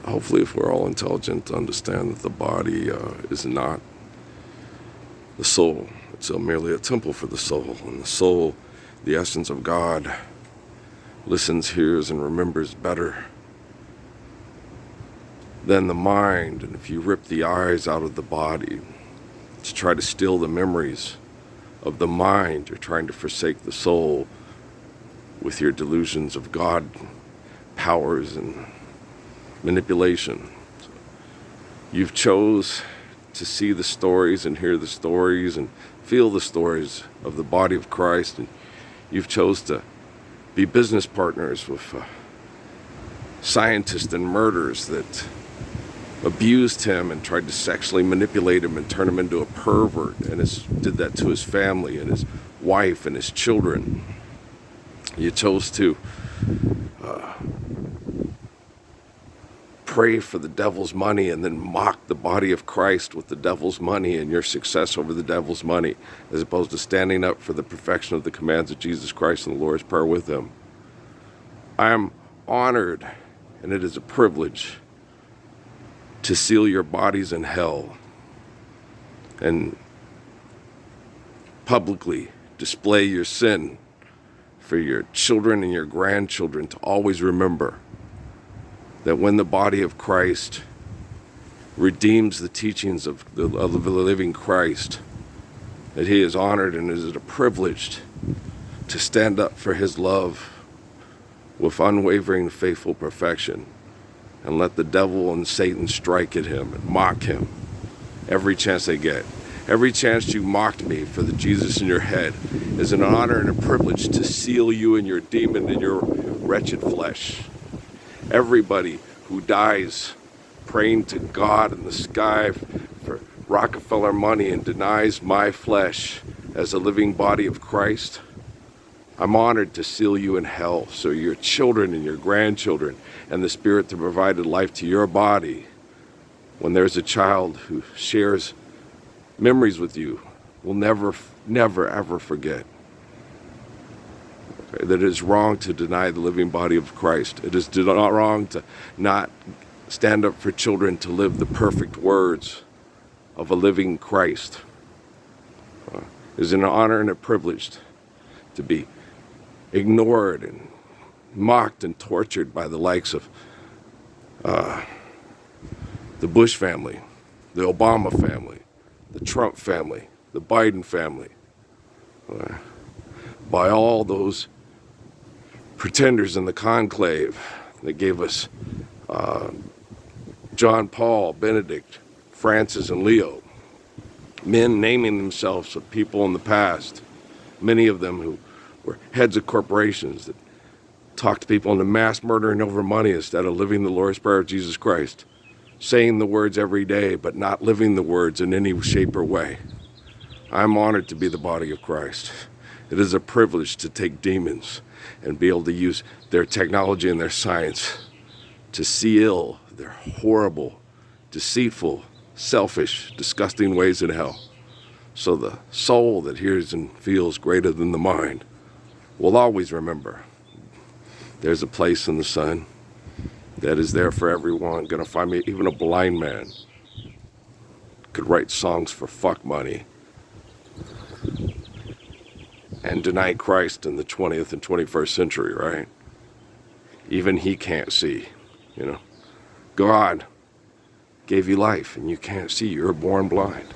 Hopefully, if we're all intelligent, to understand that the body is not the soul. It's merely a temple for the soul. And the soul, the essence of God, listens, hears, and remembers better than the mind. And if you rip the eyes out of the body to try to steal the memories of the mind, you're trying to forsake the soul with your delusions of God, powers, and manipulation. You've chose to see the stories and hear the stories and feel the stories of the body of Christ, and you've chose to be business partners with scientists and murderers that abused him and tried to sexually manipulate him and turn him into a pervert, and did that to his family and his wife and his children. You chose to pray for the devil's money and then mock the body of Christ with the devil's money and your success over the devil's money, as opposed to standing up for the perfection of the commands of Jesus Christ and the Lord's Prayer with him. I am honored, and it is a privilege, to seal your bodies in hell and publicly display your sin for your children and your grandchildren to always remember that when the body of Christ redeems the teachings of the living Christ, that he is honored and is a privilege to stand up for his love with unwavering, faithful perfection, and let the devil and Satan strike at him and mock him every chance they get. Every chance you mocked me for the Jesus in your head is an honor and a privilege to seal you and your demon and your wretched flesh. Everybody who dies praying to God in the sky for Rockefeller money and denies my flesh as a living body of Christ, I'm honored to seal you in hell so your children and your grandchildren and the spirit that provided life to your body, when there's a child who shares memories with you, will never, ever forget that it is wrong to deny the living body of Christ. It is wrong to not stand up for children to live the perfect words of a living Christ. It is an honor and a privilege to be ignored and mocked and tortured by the likes of the Bush family, the Obama family, the Trump family, the Biden family, by all those pretenders in the conclave that gave us John Paul, Benedict, Francis, and Leo, men naming themselves of people in the past, many of them who were heads of corporations that talked to people into mass murdering over money instead of living the Lord's Prayer of Jesus Christ, saying the words every day but not living the words in any shape or way. I'm honored to be the body of Christ. It is a privilege to take demons and be able to use their technology and their science to seal their horrible, deceitful, selfish, disgusting ways in hell. So the soul that hears and feels greater than the mind will always remember there's a place in the sun that is there for everyone. Gonna find me, even a blind man could write songs for fuck money and deny Christ in the 20th and 21st century, right? Even he can't see, you know. God gave you life and you can't see, you're born blind.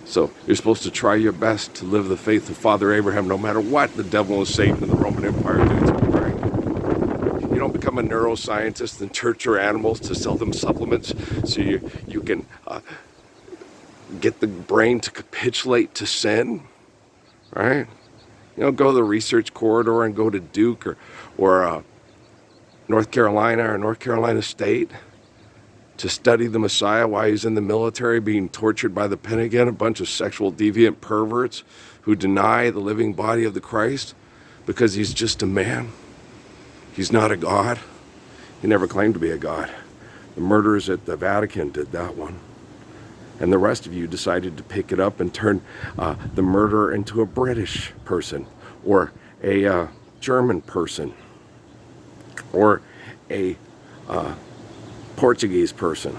So you're supposed to try your best to live the faith of Father Abraham no matter what the devil and Satan and the Roman Empire do to you, right? You don't become a neuroscientist and torture animals to sell them supplements so you can get the brain to capitulate to sin, right? You know, go to the research corridor and go to Duke or North Carolina or North Carolina State to study the Messiah while he's in the military being tortured by the Pentagon, a bunch of sexual deviant perverts who deny the living body of the Christ because he's just a man. He's not a god. He never claimed to be a god. The murderers at the Vatican did that one. And the rest of you decided to pick it up and turn the murderer into a British person or a German person or a Portuguese person,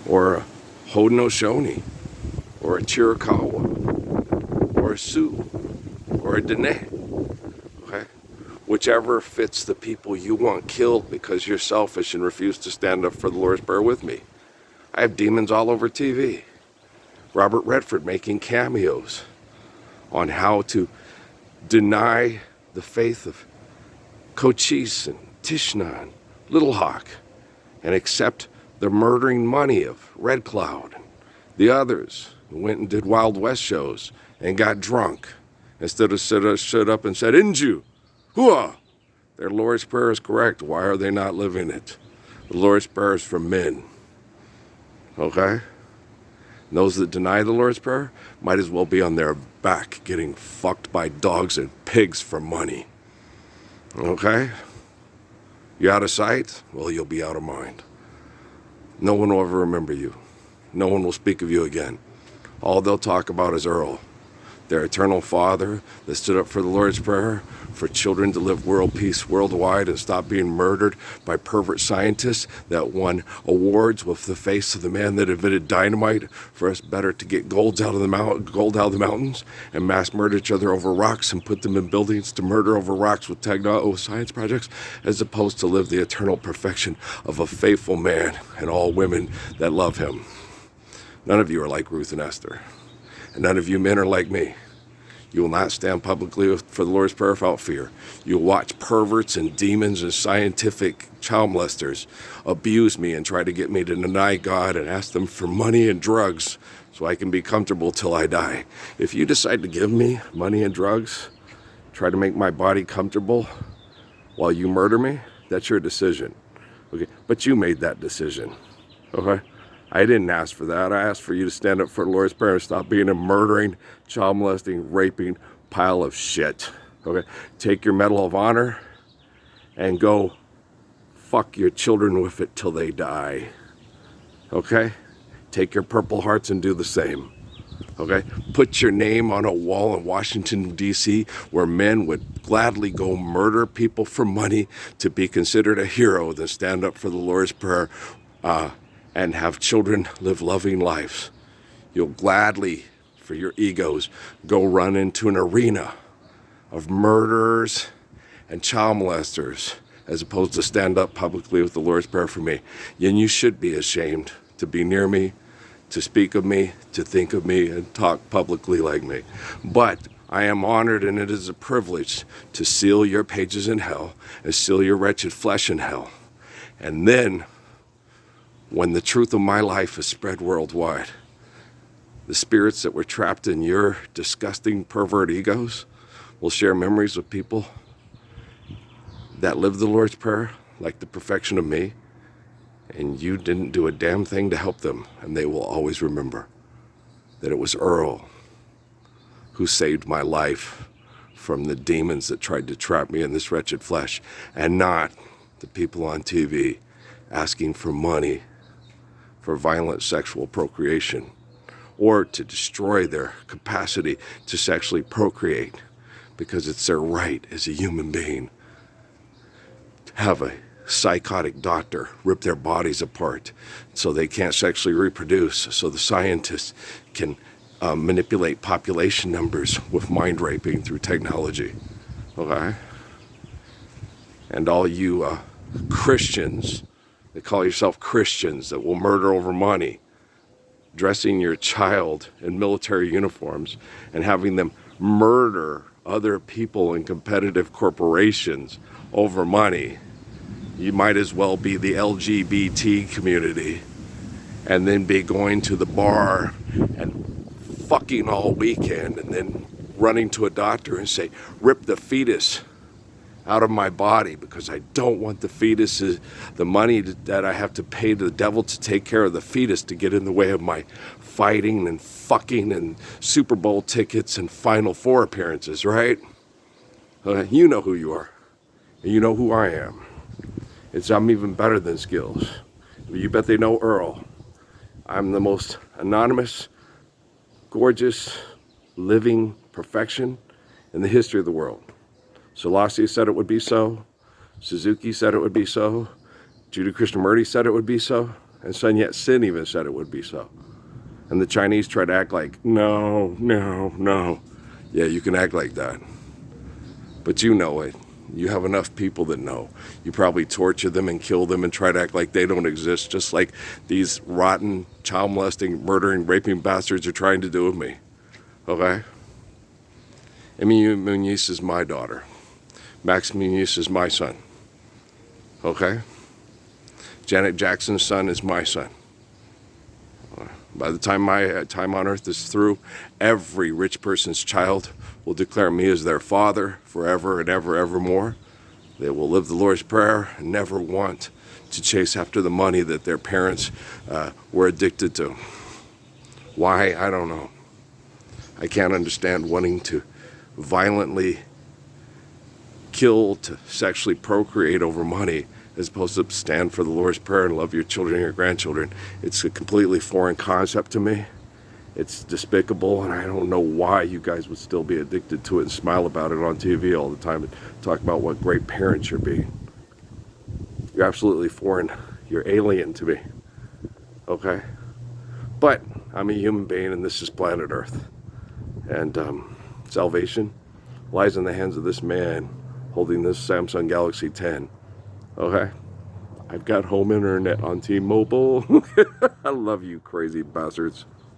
or a Haudenosaunee, or a Chiricahua, or a Sioux, or a Dene, okay? Whichever fits the people you want killed because you're selfish and refuse to stand up for the Lord's Prayer with me. I have demons all over TV. Robert Redford making cameos on how to deny the faith of Cochise and Tishna and Little Hawk and accept the murdering money of Red Cloud and the others who went and did Wild West shows and got drunk instead of stood up and said, Inju, hua! Their Lord's Prayer is correct. Why are they not living it? The Lord's Prayer is for men. Okay? And those that deny the Lord's Prayer might as well be on their back getting fucked by dogs and pigs for money. Okay? You out of sight? Well, you'll be out of mind. No one will ever remember you. No one will speak of you again. All they'll talk about is Earl, their eternal father that stood up for the Lord's Prayer, for children to live world peace worldwide and stop being murdered by pervert scientists that won awards with the face of the man that invented dynamite for us better to get gold out of the mountains and mass murder each other over rocks and put them in buildings to murder over rocks with science projects, as opposed to live the eternal perfection of a faithful man and all women that love him. None of you are like Ruth and Esther, and none of you men are like me. You will not stand publicly for the Lord's Prayer without fear. You'll watch perverts and demons and scientific child molesters abuse me and try to get me to deny God and ask them for money and drugs so I can be comfortable till I die. If you decide to give me money and drugs, try to make my body comfortable while you murder me, that's your decision. Okay, but you made that decision. Okay? I didn't ask for that. I asked for you to stand up for the Lord's Prayer and stop being a murdering, child molesting, raping pile of shit. Okay? Take your Medal of Honor and go fuck your children with it till they die. Okay? Take your Purple Hearts and do the same. Okay? Put your name on a wall in Washington, D.C., where men would gladly go murder people for money to be considered a hero than stand up for the Lord's Prayer and have children live loving lives. You'll gladly, for your egos, go run into an arena of murderers and child molesters as opposed to stand up publicly with the Lord's Prayer for me. And you should be ashamed to be near me, to speak of me, to think of me, and talk publicly like me. But I am honored, and it is a privilege to seal your pages in hell and seal your wretched flesh in hell. And then, when the truth of my life is spread worldwide, the spirits that were trapped in your disgusting pervert egos will share memories with people that live the Lord's Prayer like the perfection of me, and you didn't do a damn thing to help them, and they will always remember that it was Earl who saved my life from the demons that tried to trap me in this wretched flesh, and not the people on TV asking for money for violent sexual procreation, or to destroy their capacity to sexually procreate because it's their right as a human being to have a psychotic doctor rip their bodies apart so they can't sexually reproduce, so the scientists can manipulate population numbers with mind raping through technology. Okay? And all you Christians that call yourself Christians that will murder over money, dressing your child in military uniforms and having them murder other people in competitive corporations over money. You might as well be the LGBT community and then be going to the bar and fucking all weekend and then running to a doctor and say, rip the fetus out of my body because I don't want the fetus, the money that I have to pay to the devil to take care of the fetus to get in the way of my fighting and fucking and Super Bowl tickets and Final Four appearances, right? You know who you are, and you know who I am. I'm even better than Skills. You bet they know Earl. I'm the most anonymous, gorgeous, living perfection in the history of the world. Selassie said it would be so. Suzuki said it would be so. Judy Krishnamurti said it would be so. And Sun Yat-sen even said it would be so. And the Chinese try to act like, no, no, no. Yeah, you can act like that. But you know it. You have enough people that know. You probably torture them and kill them and try to act like they don't exist, just like these rotten, child molesting, murdering, raping bastards are trying to do with me. Okay? Amy Muniz is my daughter. Max Muniz is my son. Okay? Janet Jackson's son is my son. By the time my time on earth is through, every rich person's child will declare me as their father forever and ever, evermore. They will live the Lord's Prayer and never want to chase after the money that their parents were addicted to. Why? I don't know. I can't understand wanting to violently kill to sexually procreate over money as opposed to stand for the Lord's Prayer and love your children and your grandchildren. It's a completely foreign concept to me. It's despicable, and I don't know why you guys would still be addicted to it and smile about it on TV all the time and talk about what great parents you're being. You're absolutely foreign. You're alien to me. Okay? But I'm a human being, and this is planet Earth. And salvation lies in the hands of this man holding this Samsung Galaxy 10. Okay? I've got home internet on T-Mobile. I love you crazy bastards.